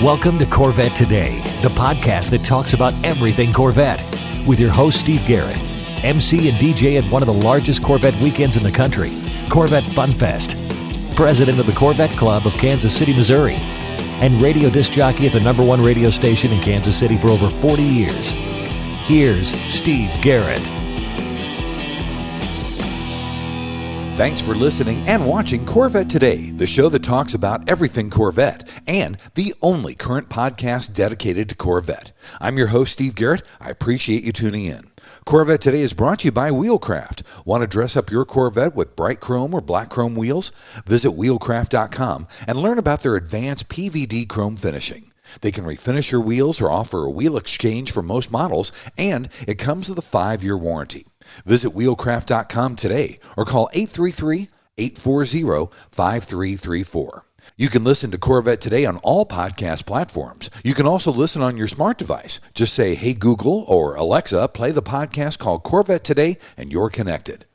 Welcome to Corvette Today, the podcast that talks about everything Corvette, with your host Steve Garrett, MC and DJ at one of the largest Corvette weekends in the country, Corvette Fun Fest, president of the Corvette Club of Kansas City, Missouri, and radio disc jockey at the #1 radio station in Kansas City for over 40 years. Here's Steve Garrett. Thanks for listening and watching Corvette Today, the show that talks about everything Corvette, and the only current podcast dedicated to Corvette. I'm your host, Steve Garrett. I appreciate you tuning in. Corvette Today is brought to you by Wheelcraft. Want to dress up your Corvette with bright chrome or black chrome wheels? Visit wheelcraft.com and learn about their advanced PVD chrome finishing. They can refinish your wheels or offer a wheel exchange for most models, and it comes with a 5-year warranty. Visit wheelcraft.com today or call 833-840-5334. You can listen to Corvette Today on all podcast platforms. You can also listen on your smart device. Just say, "Hey Google" or "Alexa, play the podcast called Corvette Today," and you're connected.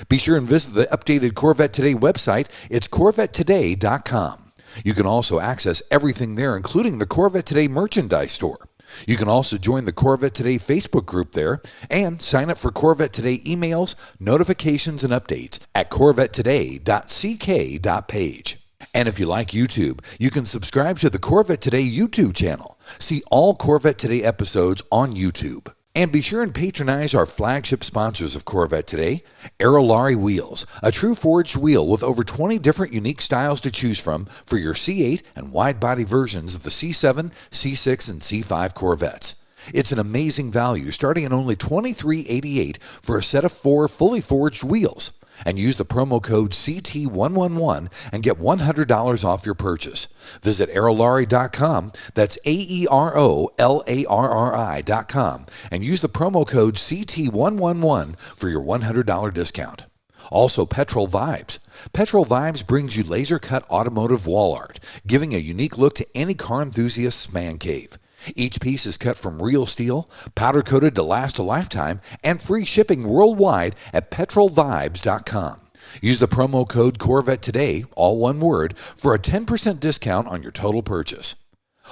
Be sure and visit the updated Corvette Today website. It's CorvetteToday.com. You can also access everything there, including the Corvette Today merchandise store. You can also join the Corvette Today Facebook group there and sign up for Corvette Today emails, notifications, and updates at corvettetoday.ck.page. And if you like YouTube, you can subscribe to the Corvette Today YouTube channel. See all Corvette Today episodes on YouTube. And be sure and patronize our flagship sponsors of Corvette Today, Aerolarri Wheels, a true forged wheel with over 20 different unique styles to choose from for your C8 and wide-body versions of the C7, C6, and C5 Corvettes. It's an amazing value, starting at only $23.88 for a set of 4 fully forged wheels. And use the promo code CT111 and get $100 off your purchase. Visit aerolarri.com, that's AEROLARRI.com, and use the promo code CT111 for your $100 discount. Also, Petrol Vibes. Petrol Vibes brings you laser-cut automotive wall art, giving a unique look to any car enthusiast's man cave. Each piece is cut from real steel, powder-coated to last a lifetime, and free shipping worldwide at petrolvibes.com. Use the promo code Corvette Today, all one word, for a 10% discount on your total purchase.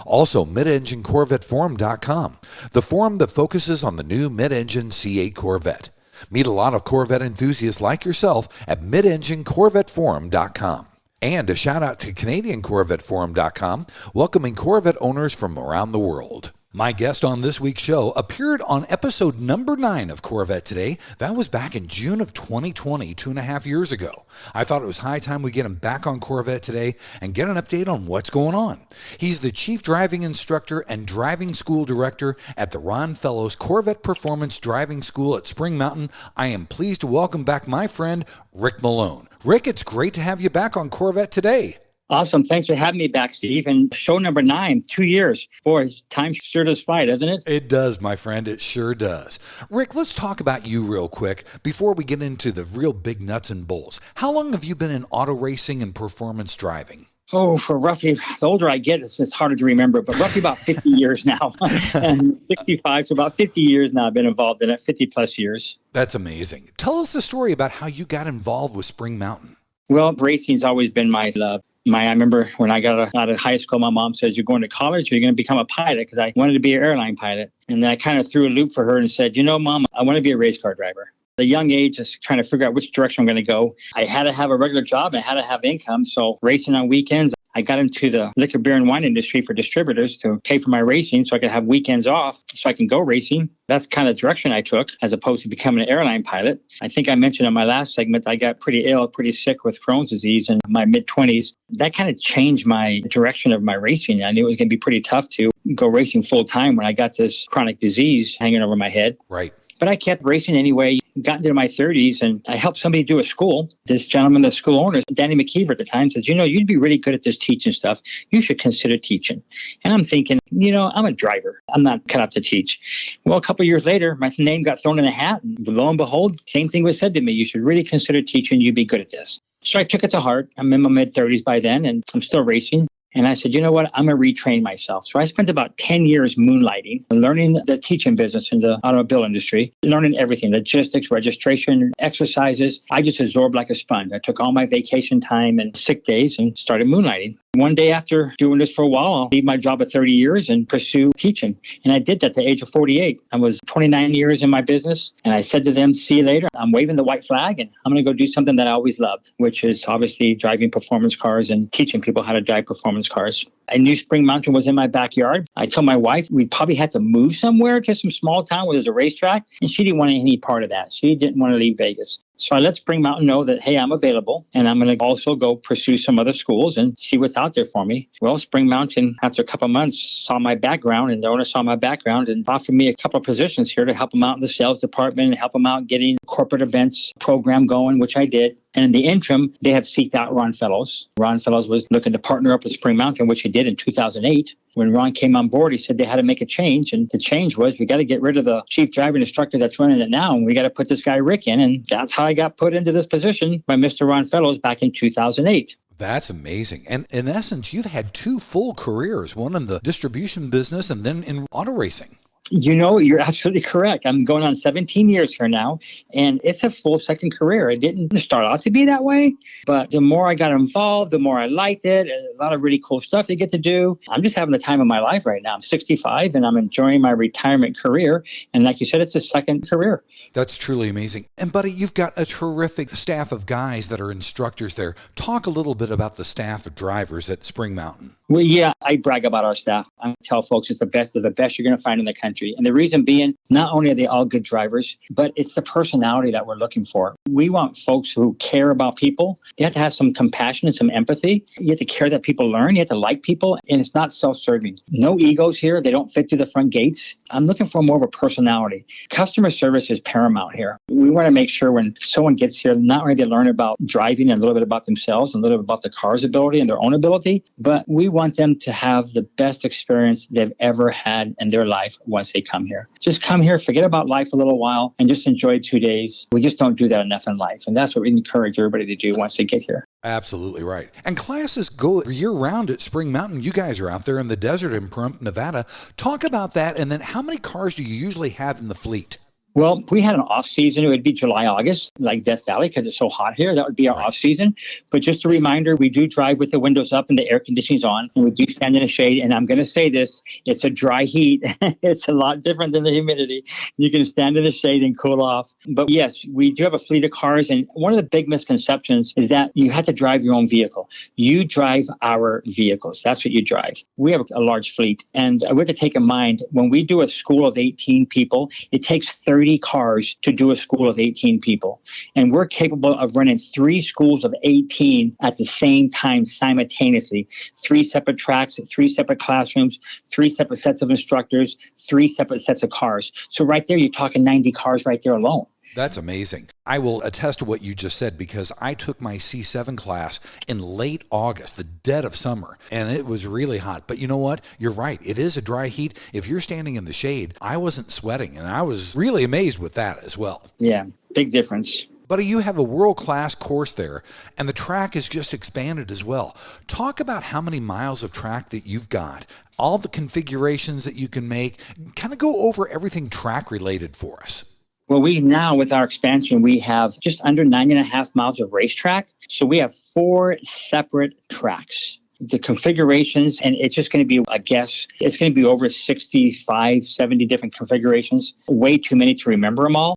Also, midenginecorvetteforum.com, the forum that focuses on the new mid-engine C8 Corvette. Meet a lot of Corvette enthusiasts like yourself at midenginecorvetteforum.com. And a shout out to CanadianCorvetteForum.com, welcoming Corvette owners from around the world. My guest on this week's show appeared on episode number 9 of Corvette Today. That was back in June of 2020, 2.5 years ago. I thought it was high time we get him back on Corvette Today and get an update on what's going on. He's the Chief Driving Instructor and Driving School Director at the Ron Fellows Corvette Performance Driving School at Spring Mountain. I am pleased to welcome back my friend, Rick Malone. Rick, it's great to have you back on Corvette Today. Awesome. Thanks for having me back, Steve. And show number 9, 2 years. Boy, time sure does fly, doesn't it? It does, my friend. It sure does. Rick, let's talk about you real quick before we get into the real big nuts and bolts. How long have you been in auto racing and performance driving? Oh, for roughly, the older I get, it's harder to remember, but roughly about 50 years now. And 65, so about 50 years now I've been involved in it, 50 plus years. That's amazing. Tell us the story about how you got involved with Spring Mountain. Well, racing's always been my love. I remember when I got out of high school, my mom says, "You're going to college or you're going to become a pilot?" Because I wanted to be an airline pilot. And then I kind of threw a loop for her and said, "You know, Mom, I want to be a race car driver." At a young age, just trying to figure out which direction I'm going to go. I had to have a regular job and I had to have income. So racing on weekends, I got into the liquor, beer, and wine industry for distributors to pay for my racing so I could have weekends off so I can go racing. That's kind of the direction I took as opposed to becoming an airline pilot. I think I mentioned in my last segment, I got pretty ill, pretty sick with Crohn's disease in my mid-20s. That kind of changed my direction of my racing. I knew it was going to be pretty tough to go racing full time when I got this chronic disease hanging over my head. Right. But I kept racing anyway, got into my 30s, and I helped somebody do a school. This gentleman, the school owner, Danny McKeever at the time, said, "You know, you'd be really good at this teaching stuff. You should consider teaching." And I'm thinking, you know, I'm a driver. I'm not cut out to teach. Well, a couple of years later, my name got thrown in a hat. And lo and behold, same thing was said to me. You should really consider teaching. You'd be good at this. So I took it to heart. I'm in my mid-30s by then, and I'm still racing. And I said, you know what, I'm going to retrain myself. So I spent about 10 years moonlighting, learning the teaching business in the automobile industry, learning everything, logistics, registration, exercises. I just absorbed like a sponge. I took all my vacation time and sick days and started moonlighting. One day after doing this for a while, I'll leave my job at 30 years and pursue teaching. And I did that at the age of 48. I was 29 years in my business. And I said to them, see you later. I'm waving the white flag and I'm going to go do something that I always loved, which is obviously driving performance cars and teaching people how to drive performance cars. I knew Spring Mountain was in my backyard. I told my wife we probably had to move somewhere to some small town where there's a racetrack. And she didn't want any part of that. She didn't want to leave Vegas. So I let Spring Mountain know that, hey, I'm available. And I'm going to also go pursue some other schools and see what's out there for me. Well, Spring Mountain, after a couple of months, saw my background, and the owner saw my background and offered me a couple of positions here to help them out in the sales department and help them out getting corporate events program going, which I did. And in the interim, they have seeked out Ron Fellows. Ron Fellows was looking to partner up with Spring Mountain, which he did in 2008. When Ron came on board, he said they had to make a change. And the change was we got to get rid of the chief driving instructor that's running it now. And we got to put this guy, Rick, in. And that's how I got put into this position by Mr. Ron Fellows back in 2008. That's amazing. And in essence, you've had two full careers, one in the distribution business and then in auto racing. You know, you're absolutely correct. I'm going on 17 years here now, and it's a full second career. It didn't start out to be that way, but the more I got involved, the more I liked it. A lot of really cool stuff they get to do. I'm just having the time of my life right now. I'm 65, and I'm enjoying my retirement career. And like you said, it's a second career. That's truly amazing. And, buddy, you've got a terrific staff of guys that are instructors there. Talk a little bit about the staff of drivers at Spring Mountain. Well, yeah, I brag about our staff. I tell folks it's the best of the best you're going to find in the country. And the reason being, not only are they all good drivers, but it's the personality that we're looking for. We want folks who care about people. You have to have some compassion and some empathy. You have to care that people learn. You have to like people. And it's not self-serving. No egos here. They don't fit through the front gates. I'm looking for more of a personality. Customer service is paramount here. We want to make sure when someone gets here, not only they learn about driving and a little bit about themselves, and a little bit about the car's ability and their own ability, but we want them to have the best experience they've ever had in their life once they come here. Just come here, forget about life a little while, and just enjoy 2 days. We just don't do that enough in life. And that's what we encourage everybody to do once they get here. Absolutely right. And classes go year-round at Spring Mountain. You guys are out there in the desert in Pahrump, Nevada. Talk about that, and then how many cars do you usually have in the fleet? Well, we had an off season. It would be July, August, like Death Valley, because it's so hot here. That would be our off season. But just a reminder, we do drive with the windows up and the air conditioning's on, and we do stand in the shade. And I'm going to say this, it's a dry heat. It's a lot different than the humidity. You can stand in the shade and cool off. But yes, we do have a fleet of cars. And one of the big misconceptions is that you have to drive your own vehicle. You drive our vehicles. That's what you drive. We have a large fleet. And we have to take in mind, when we do a school of 18 people, it takes 30 cars to do a school of 18 people. And we're capable of running 3 schools of 18 at the same time simultaneously. 3 separate tracks, 3 separate classrooms, 3 separate sets of instructors, 3 separate sets of cars. So right there, you're talking 90 cars right there alone. That's amazing. I will attest to what you just said because I took my C7 class in late August, the dead of summer, and it was really hot. But you know what? You're right. It is a dry heat. If you're standing in the shade, I wasn't sweating, and I was really amazed with that as well. Yeah, big difference. Buddy, you have a world-class course there, and the track is just expanded as well. Talk about how many miles of track that you've got, all the configurations that you can make. Kind of go over everything track-related for us. Well, we now, with our expansion, we have just under 9.5 miles of racetrack. So we have 4 separate tracks. The configurations, and it's just going to be, I guess, it's going to be over 65, 70 different configurations. Way too many to remember them all.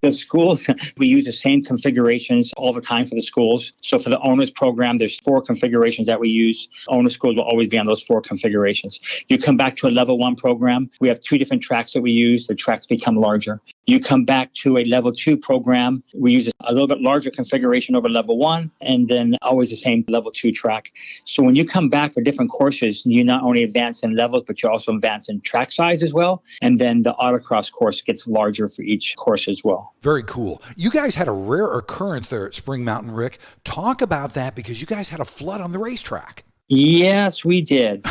The schools, we use the same configurations all the time for the schools. So for the owners program, there's 4 configurations that we use. Owner schools will always be on those 4 configurations. You come back to a level 1 program, we have 2 different tracks that we use. The tracks become larger. You come back to a level 2 program, we use a little bit larger configuration over level 1, and then always the same level 2 track. So when you come back for different courses, you not only advance in levels, but you also advance in track size as well. And then the autocross course gets larger for each course as well. Very cool. You guys had a rare occurrence there at Spring Mountain, Rick. Talk about that because you guys had a flood on the racetrack. Yes, we did.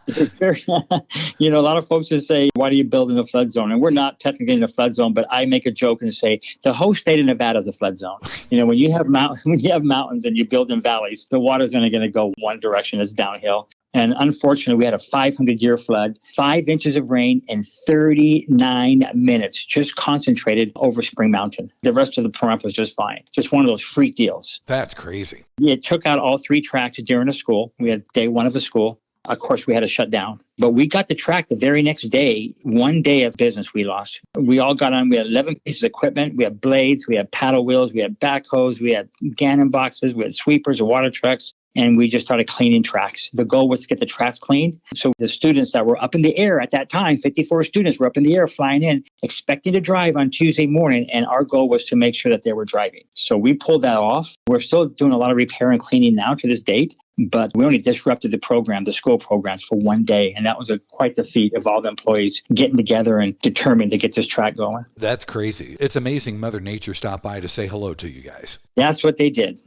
It's very, a lot of folks just say, why do you build in a flood zone? And we're not technically in a flood zone, but I make a joke and say the whole state of Nevada is a flood zone. When you have mountains and you build in valleys, the water's only going to go one direction, it's downhill. And unfortunately, we had a 500-year flood, 5 inches of rain in 39 minutes, just concentrated over Spring Mountain. The rest of the permit was just fine. Just one of those freak deals. That's crazy. It took out all 3 tracks during a school. We had day 1 of the school. Of course, we had to shut down. But we got the track the very next day. 1 day of business we lost. We all got on. We had 11 pieces of equipment. We had blades. We had paddle wheels. We had backhoes. We had Gannon boxes. We had sweepers and water trucks. And we just started cleaning tracks. The goal was to get the tracks cleaned. So the students that were up in the air at that time, 54 students were up in the air flying in, expecting to drive on Tuesday morning. And our goal was to make sure that they were driving. So we pulled that off. We're still doing a lot of repair and cleaning now to this date. But we only disrupted the program, the school programs, for 1 day. And that was quite the feat of all the employees getting together and determined to get this track going. That's crazy. It's amazing Mother Nature stopped by to say hello to you guys. That's what they did.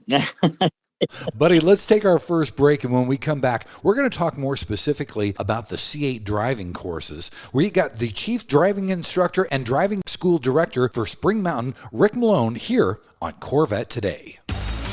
Buddy, let's take our first break, and when we come back, we're going to talk more specifically about the C8 driving courses, where you got the chief driving instructor and driving school director for Spring Mountain, Rick Malone, here on Corvette Today.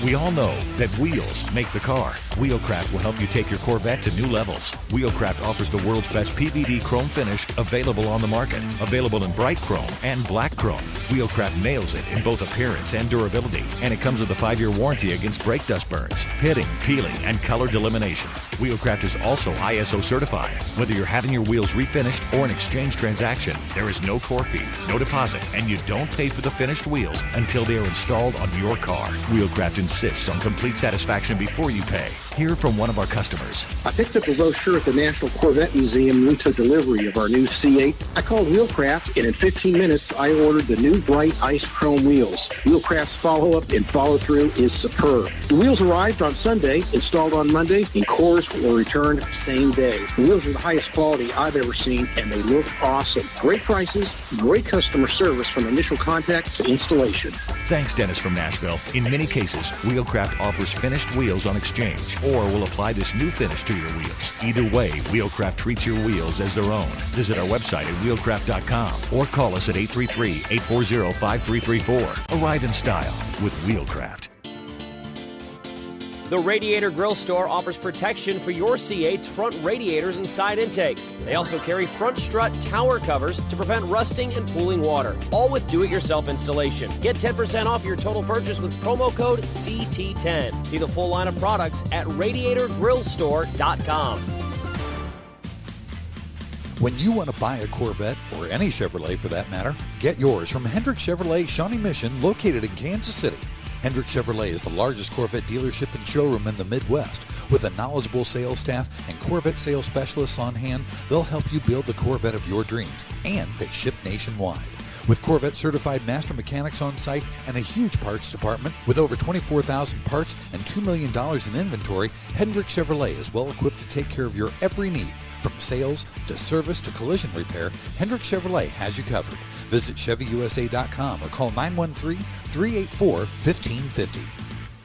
We all know that wheels make the car. Wheelcraft will help you take your Corvette to new levels. Wheelcraft offers the world's best PVD chrome finish available on the market. Available in bright chrome and black chrome. Wheelcraft nails it in both appearance and durability. And it comes with a 5-year warranty against brake dust burns, pitting, peeling, and color delamination. Wheelcraft is also ISO certified. Whether you're having your wheels refinished or an exchange transaction, there is no core fee, no deposit, and you don't pay for the finished wheels until they are installed on your car. Wheelcraft insists on complete satisfaction before you pay. Hear from one of our customers. I picked up a brochure at the National Corvette Museum and took delivery of our new C8. I called Wheelcraft, and in 15 minutes, I ordered the new bright ice chrome wheels. Wheelcraft's follow-up and follow-through is superb. The wheels arrived on Sunday, installed on Monday, and cores were returned same day. The wheels are the highest quality I've ever seen, and they look awesome. Great prices, great customer service from initial contact to installation. Thanks, Dennis from Nashville. In many cases, Wheelcraft offers finished wheels on exchange or will apply this new finish to your wheels. Either way, Wheelcraft treats your wheels as their own. Visit our website at wheelcraft.com or call us at 833-840-5334. Arrive in style with Wheelcraft. The Radiator Grill Store offers protection for your C8's front radiators and side intakes. They also carry front strut tower covers to prevent rusting and pooling water, all with do-it-yourself installation. Get 10% off your total purchase with promo code CT10. See the full line of products at radiatorgrillstore.com. When you want to buy a Corvette, or any Chevrolet for that matter, get yours from Hendrick Chevrolet Shawnee Mission, located in Kansas City. Hendrick Chevrolet is the largest Corvette dealership and showroom in the Midwest. With a knowledgeable sales staff and Corvette sales specialists on hand, they'll help you build the Corvette of your dreams, and they ship nationwide. With Corvette certified master mechanics on site and a huge parts department with over 24,000 parts and $2 million in inventory, Hendrick Chevrolet is well equipped to take care of your every need. From sales to service to collision repair, Hendrick Chevrolet has you covered. Visit ChevyUSA.com or call 913-384-1550.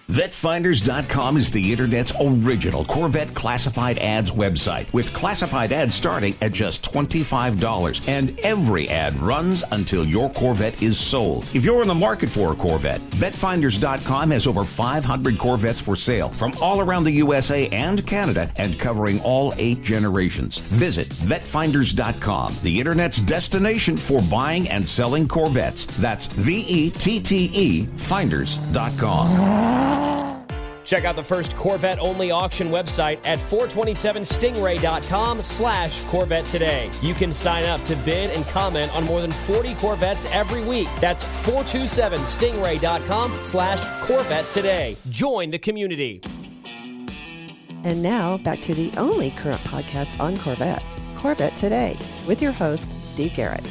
VetFinders.com is the Internet's original Corvette classified ads website, with classified ads starting at just $25. And every ad runs until your Corvette is sold. If you're in the market for a Corvette, VetFinders.com has over 500 Corvettes for sale from all around the USA and Canada, and covering all 8 generations. Visit VetFinders.com, the Internet's destination for buying and selling Corvettes. That's VETTE Finders.com. Check out the first Corvette-only auction website at 427stingray.com/Corvette Today. You can sign up to bid and comment on more than 40 Corvettes every week. That's 427stingray.com/Corvette Today. Join the community. And now, back to the only current podcast on Corvettes, Corvette Today, with your host, Steve Garrett.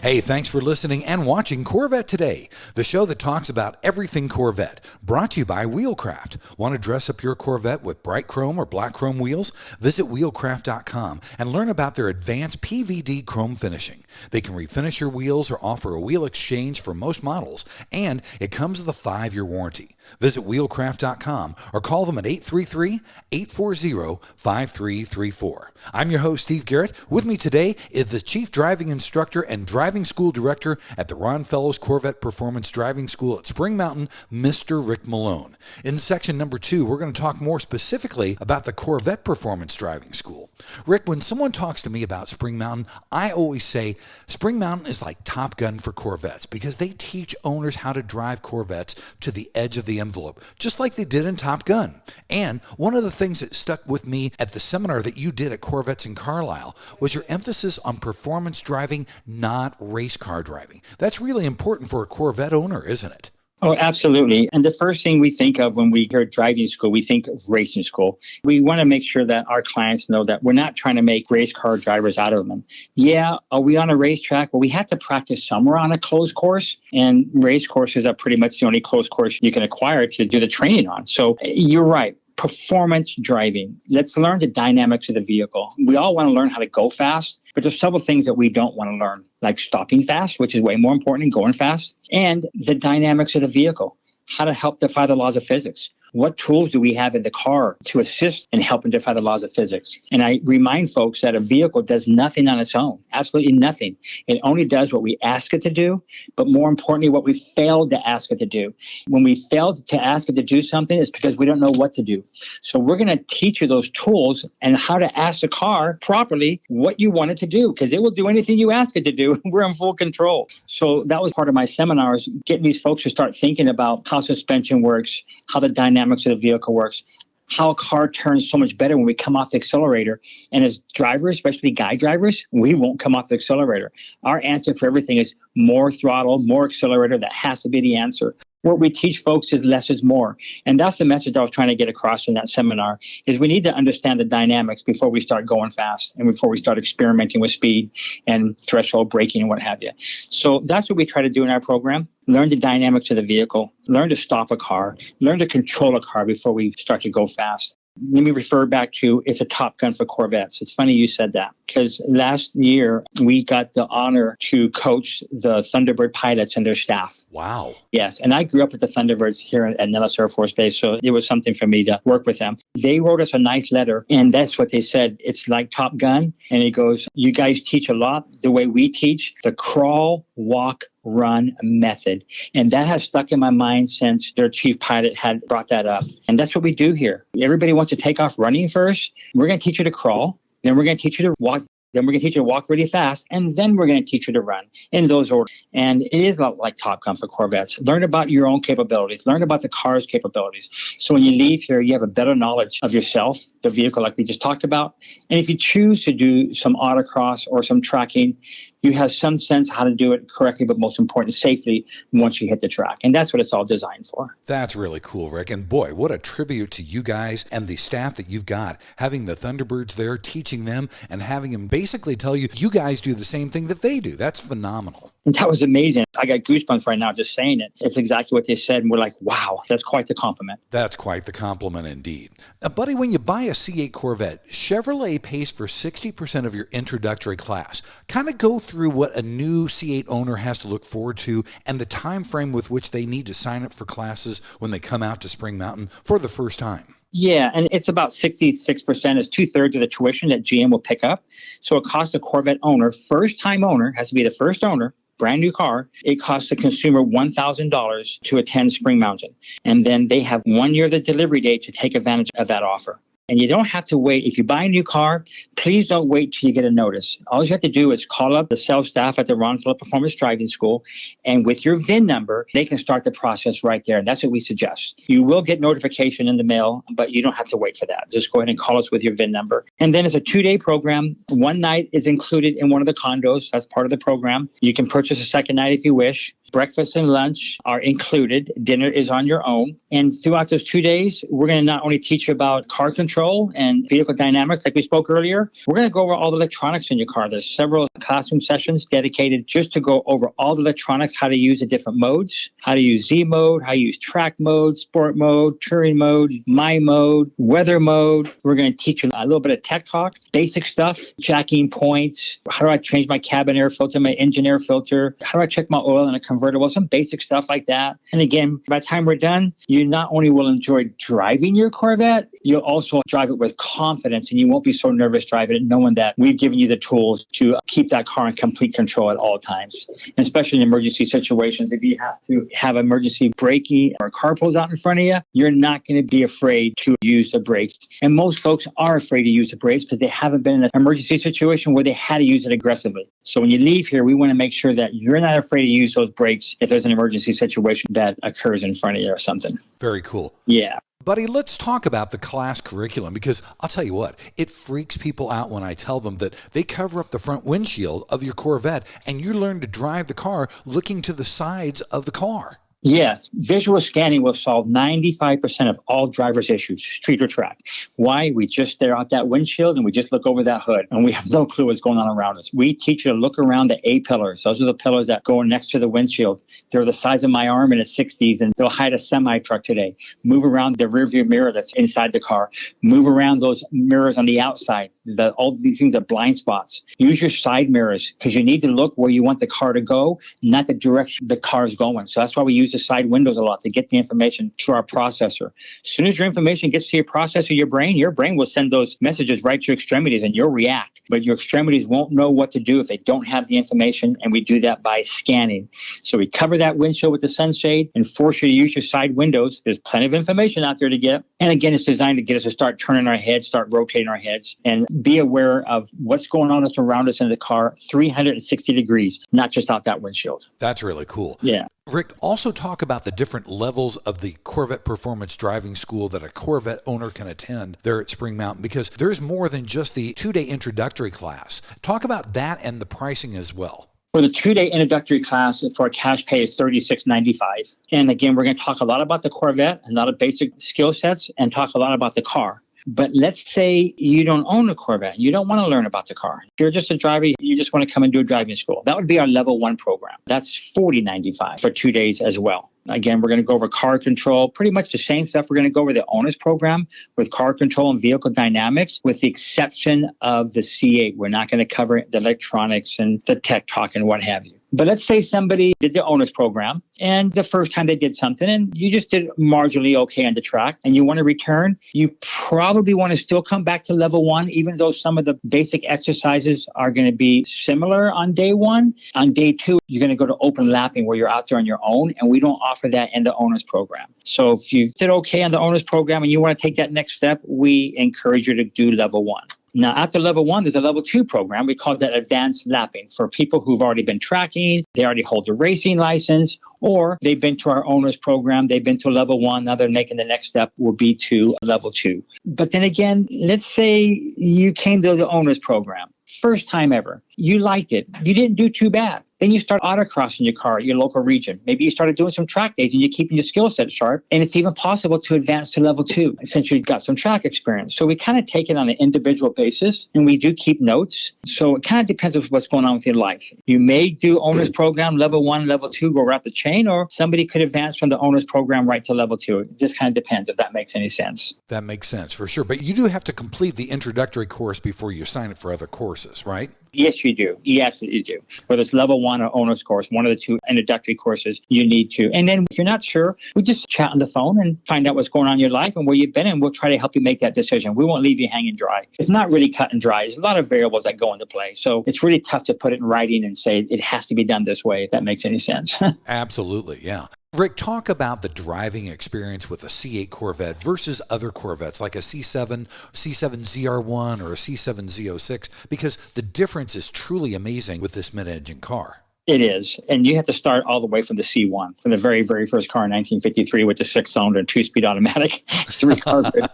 Hey, thanks for listening and watching Corvette Today, the show that talks about everything Corvette, brought to you by Wheelcraft. Want to dress up your Corvette with bright chrome or black chrome wheels? Visit wheelcraft.com and learn about their advanced PVD chrome finishing. They can refinish your wheels or offer a wheel exchange for most models, and it comes with a 5-year warranty. Visit wheelcraft.com or call them at 833-840-5334. I'm your host, Steve Garrett. With me today is the Chief Driving Instructor and Driving School Director at the Ron Fellows Corvette Performance Driving School at Spring Mountain, Mr. Rick Malone. In section number 2, we're going to talk more specifically about the Corvette Performance Driving School. Rick, when someone talks to me about Spring Mountain, I always say Spring Mountain is like Top Gun for Corvettes because they teach owners how to drive Corvettes to the edge of the envelope, just like they did in Top Gun. And one of the things that stuck with me at the seminar that you did at Corvettes in Carlisle was your emphasis on performance driving, not race car driving. That's really important for a Corvette owner, isn't it? Oh, absolutely. And the first thing we think of when we hear driving school, we think of racing school. We want to make sure that our clients know that we're not trying to make race car drivers out of them. Yeah, are we on a racetrack? Well, we have to practice somewhere on a closed course, and race courses are pretty much the only closed course you can acquire to do the training on. So you're right. Performance driving. Let's learn the dynamics of the vehicle. We all want to learn how to go fast, but there's several things that we don't want to learn, like stopping fast, which is way more important than going fast, and the dynamics of the vehicle, how to help defy the laws of physics. What tools do we have in the car to assist in helping defy the laws of physics? And I remind folks that a vehicle does nothing on its own, absolutely nothing. It only does what we ask it to do, but more importantly, what we failed to ask it to do. When we failed to ask it to do something, it's because we don't know what to do. So we're going to teach you those tools and how to ask the car properly what you want it to do, because it will do anything you ask it to do. We're in full control. So that was part of my seminars, getting these folks to start thinking about how suspension works, how the dynamics of the vehicle works, how a car turns so much better when we come off the accelerator. And as drivers, especially guy drivers, we won't come off the accelerator. Our answer for everything is more throttle, more accelerator. That has to be the answer. What we teach folks is less is more. And that's the message I was trying to get across in that seminar, is we need to understand the dynamics before we start going fast and before we start experimenting with speed and threshold braking and what have you. So that's what we try to do in our program. Learn the dynamics of the vehicle, learn to stop a car, learn to control a car before we start to go fast. Let me refer back to it's a Top Gun for Corvettes. It's funny you said that, because last year we got the honor to coach the Thunderbird pilots and their staff. Wow. Yes. And I grew up with the Thunderbirds here at Nellis Air Force Base, so it was something for me to work with them. They wrote us a nice letter, and that's what they said. It's like Top Gun. And it goes, you guys teach a lot the way we teach, the crawl, walk, run method. And that has stuck in my mind since their chief pilot had brought that up. And that's what we do here. Everybody wants to take off running first. We're going to teach you to crawl. Then we're going to teach you to walk. Then we're going to teach you to walk really fast. And then we're going to teach you to run in those orders. And it is a lot like Top Gun for Corvettes. Learn about your own capabilities. Learn about the car's capabilities. So when you leave here, you have a better knowledge of yourself, the vehicle like we just talked about. And if you choose to do some autocross or some tracking, you have some sense how to do it correctly, but most important, safely once you hit the track. And that's what it's all designed for. That's really cool, Rick. And boy, what a tribute to you guys and the staff that you've got, having the Thunderbirds there, teaching them and having them basically tell you, you guys do the same thing that they do. That's phenomenal. And that was amazing. I got goosebumps right now just saying it. It's exactly what they said. And we're like, wow, that's quite the compliment. That's quite the compliment indeed. Now, buddy, when you buy a C8 Corvette, Chevrolet pays for 60% of your introductory class. Kind of go through what a new C8 owner has to look forward to and the time frame with which they need to sign up for classes when they come out to Spring Mountain for the first time. Yeah, and it's about 66%, is 2/3 of the tuition that GM will pick up. So it costs a Corvette owner, first-time owner, has to be the first owner, brand new car, it costs the consumer $1,000 to attend Spring Mountain. And then they have 1 year of the delivery date to take advantage of that offer. And you don't have to wait. If you buy a new car, please don't wait till you get a notice. All you have to do is call up the sales staff at the Ron Fellows Performance Driving School, and with your VIN number, they can start the process right there. And that's what we suggest. You will get notification in the mail, but you don't have to wait for that. Just go ahead and call us with your VIN number. And then it's a 2-day program. One night is included in one of the condos. That's part of the program. You can purchase a second night if you wish. Breakfast and lunch are included. Dinner is on your own. And throughout those 2 days, we're going to not only teach you about car control and vehicle dynamics like we spoke earlier, we're going to go over all the electronics in your car. There's several classroom sessions dedicated just to go over all the electronics, how to use the different modes, how to use Z mode, how to use track mode, sport mode, touring mode, my mode, weather mode. We're going to teach you a little bit of tech talk, basic stuff, jacking points. How do I change my cabin air filter, my engine air filter? How do I check my oil in a convertible, some basic stuff like that. And again, by the time we're done, you not only will enjoy driving your Corvette, you'll also drive it with confidence, and you won't be so nervous driving it, knowing that we've given you the tools to keep that car in complete control at all times. And especially in emergency situations, if you have to have emergency braking or a car pulls out in front of you, you're not going to be afraid to use the brakes. And most folks are afraid to use the brakes because they haven't been in an emergency situation where they had to use it aggressively. So when you leave here, we want to make sure that you're not afraid to use those brakes if there's an emergency situation that occurs in front of you or something. Very cool. Yeah. Buddy, let's talk about the class curriculum, because I'll tell you what, it freaks people out when I tell them that they cover up the front windshield of your Corvette and you learn to drive the car looking to the sides of the car. Yes, visual scanning will solve 95% of all driver's issues, street or track. Why? We just stare out that windshield and we just look over that hood and we have no clue what's going on around us. We teach you to look around the A-pillars. Those are the pillars that go next to the windshield. They're the size of my arm in a 60s, and they'll hide a semi-truck today. Move around the rearview mirror that's inside the car. Move around those mirrors on the outside. All these things are blind spots. Use your side mirrors because you need to look where you want the car to go, not the direction the car is going. So that's why we use the side windows a lot to get the information to our processor. As soon as your information gets to your processor, your brain will send those messages right to your extremities and you'll react. But your extremities won't know what to do if they don't have the information, and we do that by scanning. So we cover that windshield with the sunshade and force you to use your side windows. There's plenty of information out there to get. And again, it's designed to get us to start turning our heads, start rotating our heads, and be aware of what's going on around us in the car 360 degrees, not just out that windshield. That's really cool. Yeah. Rick, also talk about the different levels of the Corvette Performance Driving School that a Corvette owner can attend there at Spring Mountain, because there's more than just the 2-day introductory class. Talk about that and the pricing as well. For the 2-day introductory class for a cash pay is $36.95. And again, we're going to talk a lot about the Corvette, a lot of basic skill sets, and talk a lot about the car. But let's say you don't own a Corvette. You don't want to learn about the car. You're just a driver. You just want to come and do a driving school. That would be our level 1 program. That's $40.95 for 2 days as well. Again, we're going to go over car control, pretty much the same stuff we're going to go over the owner's program with car control and vehicle dynamics, with the exception of the C8. We're not going to cover the electronics and the tech talk and what have you. But let's say somebody did the owner's program, and the first time they did something and you just did marginally okay on the track and you want to return, you probably want to still come back to level 1, even though some of the basic exercises are going to be similar on day 1. On day 2, you're going to go to open lapping where you're out there on your own, and we don't offer that in the owner's program. So if you did okay on the owner's program and you want to take that next step, we encourage you to do level 1. Now, after level 1, there's a level 2 program. We call that advanced lapping for people who've already been tracking, they already hold a racing license, or they've been to our owner's program, they've been to level 1, now they're making the next step will be to level 2. But then again, let's say you came to the owner's program, first time ever, you liked it, you didn't do too bad. Then you start autocrossing your car at your local region. Maybe you started doing some track days and you're keeping your skill set sharp. And it's even possible to advance to level 2 since you've got some track experience. So we kind of take it on an individual basis, and we do keep notes. So it kind of depends on what's going on with your life. You may do owner's program, level 1, level 2, go right up the chain, or somebody could advance from the owner's program right to level 2. It just kind of depends if that makes any sense. That makes sense for sure. But you do have to complete the introductory course before you sign up for other courses, right? Yes, you do. Yes, you do. Whether it's level 1 or owner's course, one of the 2 introductory courses, you need to. And then if you're not sure, we just chat on the phone and find out what's going on in your life and where you've been, and we'll try to help you make that decision. We won't leave you hanging dry. It's not really cut and dry. There's a lot of variables that go into play. So it's really tough to put it in writing and say it has to be done this way, if that makes any sense. Absolutely, yeah. Rick, talk about the driving experience with a C8 Corvette versus other Corvettes like a C7, C7 ZR1, or a C7 Z06, because the difference is truly amazing with this mid-engine car. It is. And you have to start all the way from the C1, from the very, very first car in 1953 with the 6-cylinder and 2-speed automatic, 3 carburetors.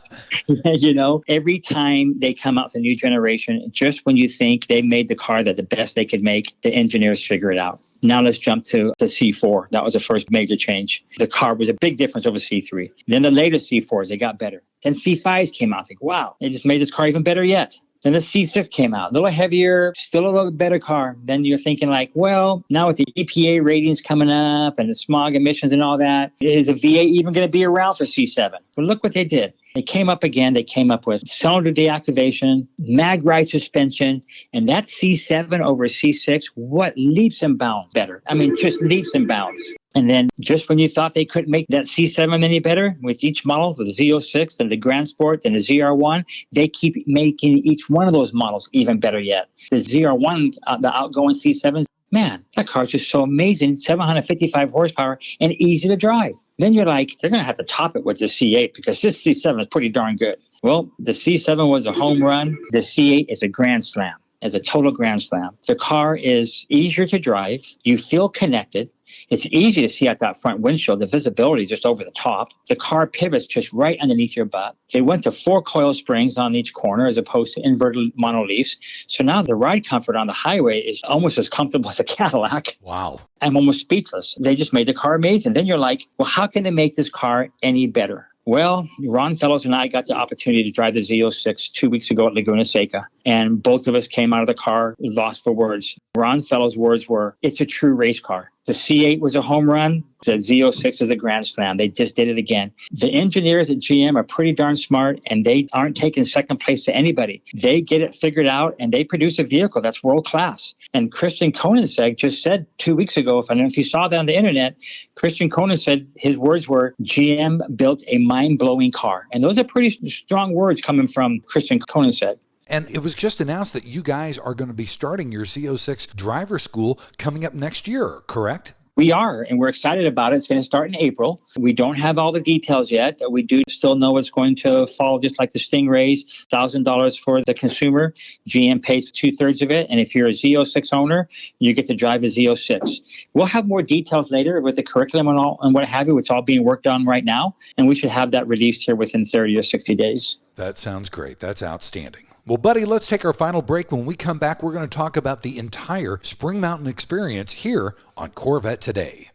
You know, every time they come out with a new generation, just when you think they made the car that the best they could make, the engineers figure it out. Now let's jump to the C4. That was the first major change. The car was a big difference over C3. Then the later C4s, they got better. Then C5s came out. I think, wow, they just made this car even better yet. Then the C6 came out, a little heavier, still a little better car. Then you're thinking like, well, now with the EPA ratings coming up and the smog emissions and all that, is a V8 even going to be around for C7? Well, look what they did. They came up again. They came up with cylinder deactivation, mag ride suspension, and that C7 over C6, what leaps and bounds better. I mean, just leaps and bounds. And then just when you thought they couldn't make that C7 any better, with each model, the Z06 and the Grand Sport and the ZR1, they keep making each one of those models even better yet. The ZR1, the outgoing C7, man, that car's just so amazing, 755 horsepower and easy to drive. Then you're like, they're going to have to top it with the C8 because this C7 is pretty darn good. Well, the C7 was a home run. The C8 is a grand slam, is a total grand slam. The car is easier to drive. You feel connected. It's easy to see out that front windshield. The visibility is just over the top. The car pivots just right underneath your butt. They went to 4 coil springs on each corner as opposed to inverted monoliths. So now the ride comfort on the highway is almost as comfortable as a Cadillac. Wow. I'm almost speechless. They just made the car amazing. Then you're like, well, how can they make this car any better? Well, Ron Fellows and I got the opportunity to drive the Z06 2 weeks ago at Laguna Seca, and both of us came out of the car lost for words. Ron Fellows' words were, it's a true race car. The C8 was a home run. The Z06 is a grand slam. They just did it again. The engineers at GM are pretty darn smart, and they aren't taking second place to anybody. They get it figured out, and they produce a vehicle that's world class. And Christian Koenigsegg just said 2 weeks ago, if I don't know if you saw that on the internet, Christian Koenigsegg, his words were, GM built a mind-blowing car. And those are pretty strong words coming from Christian Koenigsegg. And it was just announced that you guys are going to be starting your Z06 driver school coming up next year, correct? We are, and we're excited about it. It's going to start in April. We don't have all the details yet. We do still know it's going to fall just like the Stingrays, $1,000 for the consumer. GM pays 2/3 of it. And if you're a Z06 owner, you get to drive a Z06. We'll have more details later with the curriculum and all and what have you. It's all being worked on right now. And we should have that released here within 30 or 60 days. That sounds great. That's outstanding. Well, buddy, let's take our final break. When we come back, we're going to talk about the entire Spring Mountain experience here on Corvette Today.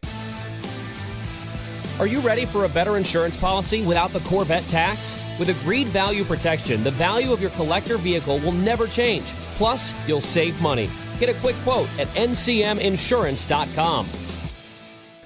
Are you ready for a better insurance policy without the Corvette tax? With Agreed Value Protection, the value of your collector vehicle will never change. Plus, you'll save money. Get a quick quote at ncminsurance.com.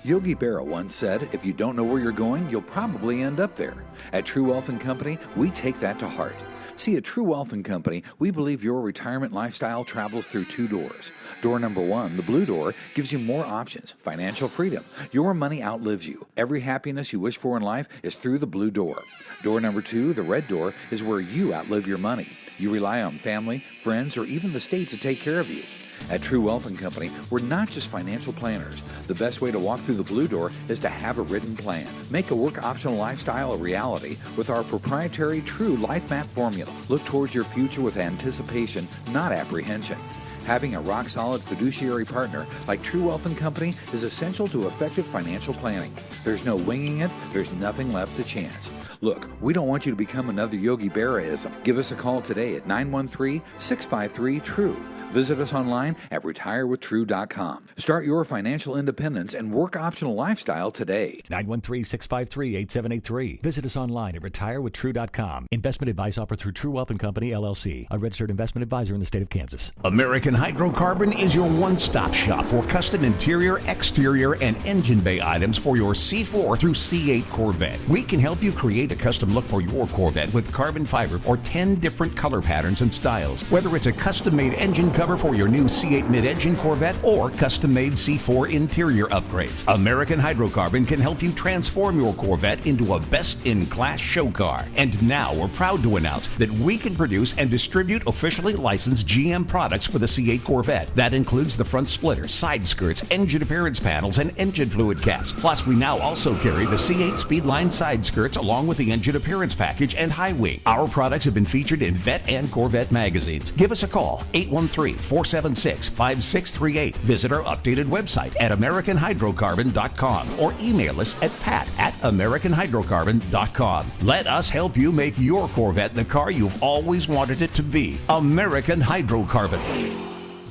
Yogi Berra once said, if you don't know where you're going, you'll probably end up there. At True Wealth & Company, we take that to heart. See, at True Wealth & Company, we believe your retirement lifestyle travels through 2 doors. Door number 1, the blue door, gives you more options, financial freedom. Your money outlives you. Every happiness you wish for in life is through the blue door. Door number 2, the red door, is where you outlive your money. You rely on family, friends, or even the state to take care of you. At True Wealth & Company, we're not just financial planners. The best way to walk through the blue door is to have a written plan. Make a work-optional lifestyle a reality with our proprietary True Life Map formula. Look towards your future with anticipation, not apprehension. Having a rock-solid fiduciary partner like True Wealth & Company is essential to effective financial planning. There's no winging it. There's nothing left to chance. Look, we don't want you to become another Yogi Berra-ism. Give us a call today at 913-653-TRUE. Visit us online at retirewithtrue.com. Start your financial independence and work-optional lifestyle today. 913-653-8783. Visit us online at retirewithtrue.com. Investment advice offered through True Wealth & Company, LLC, a registered investment advisor in the state of Kansas. American Hydrocarbon is your one-stop shop for custom interior, exterior, and engine bay items for your C4 through C8 Corvette. We can help you create a custom look for your Corvette with carbon fiber or 10 different color patterns and styles. Whether it's a custom-made engine cover for your new C8 mid-engine Corvette or custom-made C4 interior upgrades, American Hydrocarbon can help you transform your Corvette into a best-in-class show car. And now we're proud to announce that we can produce and distribute officially licensed GM products for the C8 Corvette. That includes the front splitter, side skirts, engine appearance panels, and engine fluid caps. Plus, we now also carry the C8 Speedline side skirts along with the engine appearance package and high wing. Our products have been featured in Vet and Corvette magazines. Give us a call, 813-476-5638. Visit our updated website at AmericanHydrocarbon.com or email us at pat@AmericanHydrocarbon.com. Let us help you make your Corvette the car you've always wanted it to be. American Hydrocarbon.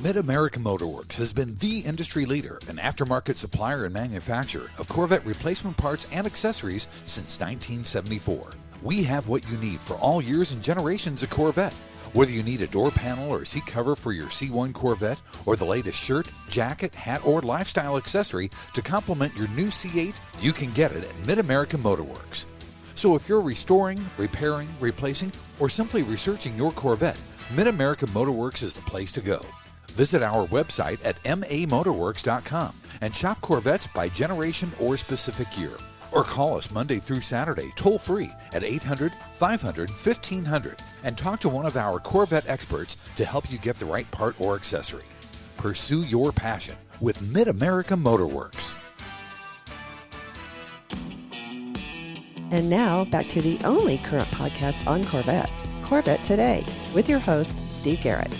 Mid-American Motorworks has been the industry leader and aftermarket supplier and manufacturer of Corvette replacement parts and accessories since 1974. We have what you need for all years and generations of Corvette. Whether you need a door panel or seat cover for your C1 Corvette, or the latest shirt, jacket, hat, or lifestyle accessory to complement your new C8, you can get it at Mid-American Motorworks. So if you're restoring, repairing, replacing, or simply researching your Corvette, Mid-America Motorworks is the place to go. Visit our website at mamotorworks.com and shop Corvettes by generation or specific year. Or call us Monday through Saturday, toll-free at 800-500-1500 and talk to one of our Corvette experts to help you get the right part or accessory. Pursue your passion with Mid-America Motorworks. And now, back to the only current podcast on Corvettes, Corvette Today, with your host, Steve Garrett.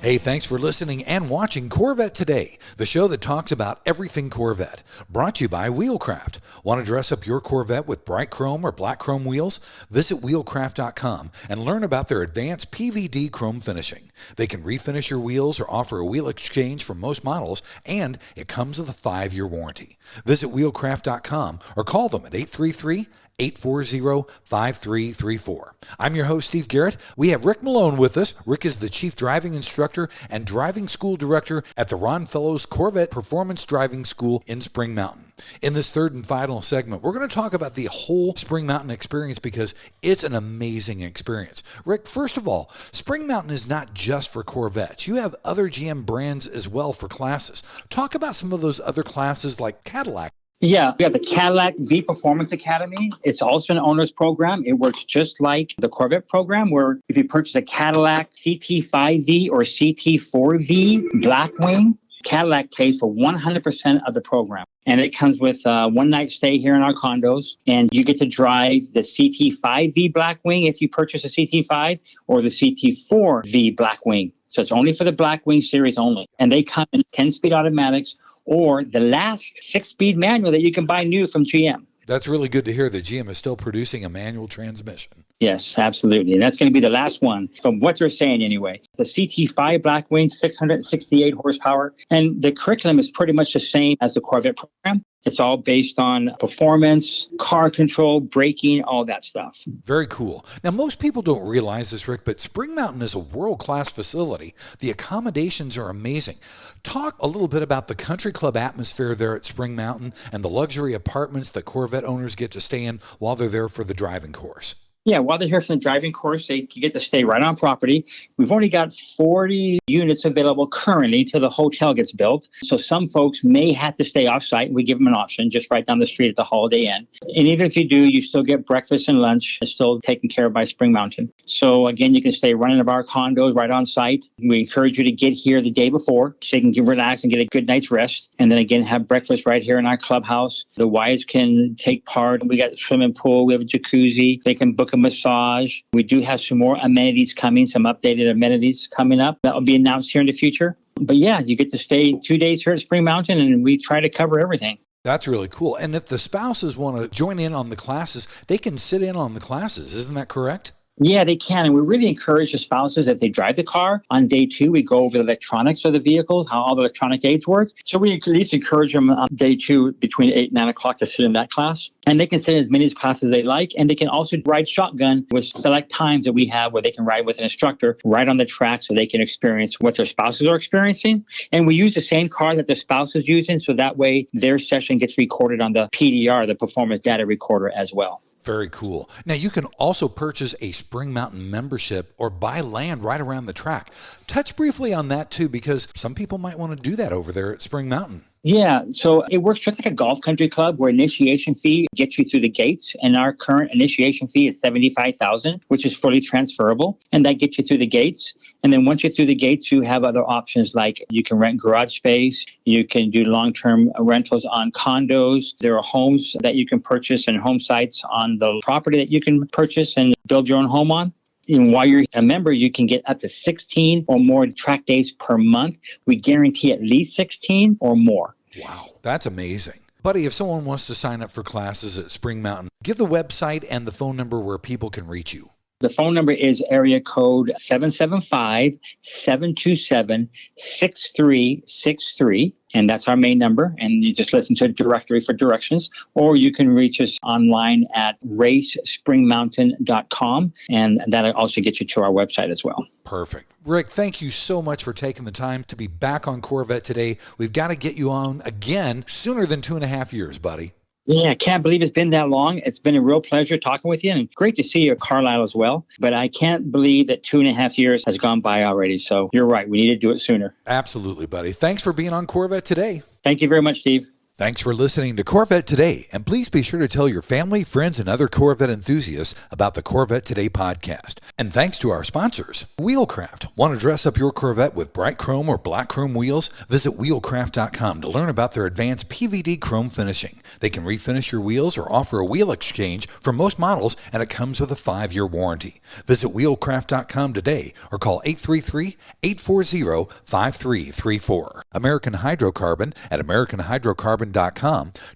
Hey, thanks for listening and watching Corvette Today, the show that talks about everything Corvette. Brought to you by Wheelcraft. Want to dress up your Corvette with bright chrome or black chrome wheels? Visit wheelcraft.com and learn about their advanced PVD chrome finishing. They can refinish your wheels or offer a wheel exchange for most models, and it comes with a 5-year warranty. Visit wheelcraft.com or call them at 833-840-5334. I'm your host, Steve Garrett. We have Rick Malone with us. Rick is the Chief Driving Instructor and Driving School Director at the Ron Fellows Corvette Performance Driving School in Spring Mountain. In this third and final segment, we're going to talk about the whole Spring Mountain experience because it's an amazing experience. Rick, first of all, Spring Mountain is not just for Corvettes. You have other GM brands as well for classes. Talk about some of those other classes like Cadillac. Yeah, we have the Cadillac V Performance Academy. It's also an owner's program. It works just like the Corvette program, where if you purchase a Cadillac CT5V or CT4V Blackwing, Cadillac pays for 100% of the program. And it comes with a one-night stay here in our condos. And you get to drive the CT5V Blackwing if you purchase a CT5 or the CT4V Blackwing. So it's only for the Blackwing series only. And they come in 10-speed automatics or the last 6-speed manual that you can buy new from GM. That's really good to hear that GM is still producing a manual transmission. Yes, absolutely. And that's going to be the last one from what they're saying anyway. The CT5 Blackwing, 668 horsepower. And the curriculum is pretty much the same as the Corvette program. It's all based on performance, car control, braking, all that stuff. Very cool. Now, most people don't realize this, Rick, but Spring Mountain is a world-class facility. The accommodations are amazing. Talk a little bit about the country club atmosphere there at Spring Mountain and the luxury apartments that Corvette owners get to stay in while they're there for the driving course. Yeah, while they're here for the driving course, they get to stay right on property. We've only got 40 units available currently till the hotel gets built. So some folks may have to stay off-site. We give them an option just right down the street at the Holiday Inn. And even if you do, you still get breakfast and lunch. It's still taken care of by Spring Mountain. So again, you can stay right in one of our condos right on site. We encourage you to get here the day before so you can relax and get a good night's rest. And then again, have breakfast right here in our clubhouse. The wives can take part. We got a swimming pool. We have a jacuzzi. They can book a massage. We do have some more amenities coming, some updated amenities coming up that will be announced here in the future. But yeah, you get to stay 2 days here at Spring Mountain, and we try to cover everything. That's really cool. And if the spouses want to join in on the classes, they can sit in on the classes. Isn't that correct? Yeah, they can. And we really encourage the spouses, if they drive the car, on day 2, we go over the electronics of the vehicles, how all the electronic aids work. So we at least encourage them on day 2 between 8 and 9 o'clock to sit in that class. And they can sit in as many classes as they like. And they can also ride shotgun with select times that we have where they can ride with an instructor right on the track so they can experience what their spouses are experiencing. And we use the same car that the spouse is using. So that way their session gets recorded on the PDR, the performance data recorder as well. Very cool. Now, you can also purchase a Spring Mountain membership or buy land right around the track. Touch briefly on that, too, because some people might want to do that over there at Spring Mountain. Yeah, so it works just like a golf country club where initiation fee gets you through the gates. And our current initiation fee is $75,000, which is fully transferable. And that gets you through the gates. And then once you're through the gates, you have other options like you can rent garage space. You can do long-term rentals on condos. There are homes that you can purchase and home sites on the property that you can purchase and build your own home on. And while you're a member, you can get up to 16 or more track days per month. We guarantee at least 16 or more. Wow, that's amazing. Buddy, if someone wants to sign up for classes at Spring Mountain, give the website and the phone number where people can reach you. The phone number is area code 775-727-6363. And that's our main number. And you just listen to a directory for directions. Or you can reach us online at racespringmountain.com. And that'll also get you to our website as well. Perfect. Rick, thank you so much for taking the time to be back on Corvette Today. We've got to get you on again sooner than 2.5 years, buddy. Yeah, I can't believe it's been that long. It's been a real pleasure talking with you, and great to see you at Carlisle as well. But I can't believe that 2.5 years has gone by already. So you're right. We need to do it sooner. Absolutely, buddy. Thanks for being on Corvette Today. Thank you very much, Steve. Thanks for listening to Corvette Today, and please be sure to tell your family, friends, and other Corvette enthusiasts about the Corvette Today podcast. And thanks to our sponsors, Wheelcraft. Want to dress up your Corvette with bright chrome or black chrome wheels? Visit wheelcraft.com to learn about their advanced PVD chrome finishing. They can refinish your wheels or offer a wheel exchange for most models, and it comes with a 5-year warranty. Visit wheelcraft.com today or call 833-840-5334. American Hydrocarbon at americanhydrocarbon.com.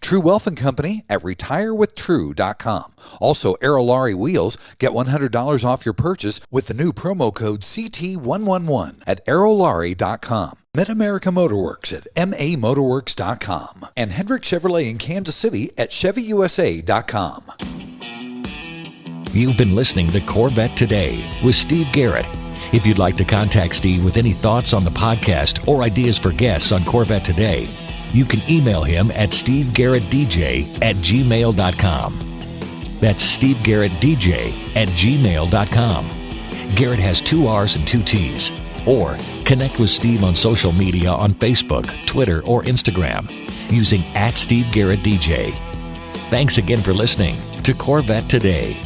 True Wealth & Company at retirewithtrue.com. Also, Aerolarri Wheels. Get $100 off your purchase with the new promo code CT111 at aerolarri.com. Mid-America Motorworks at mamotorworks.com. And Hendrick Chevrolet in Kansas City at chevyusa.com. You've been listening to Corvette Today with Steve Garrett. If you'd like to contact Steve with any thoughts on the podcast or ideas for guests on Corvette Today, you can email him at stevegarrettdj@gmail.com. That's stevegarrettdj@gmail.com. Garrett has 2 R's and 2 T's. Or connect with Steve on social media on Facebook, Twitter, or Instagram using @SteveGarrettDJ. Thanks again for listening to Corvette Today.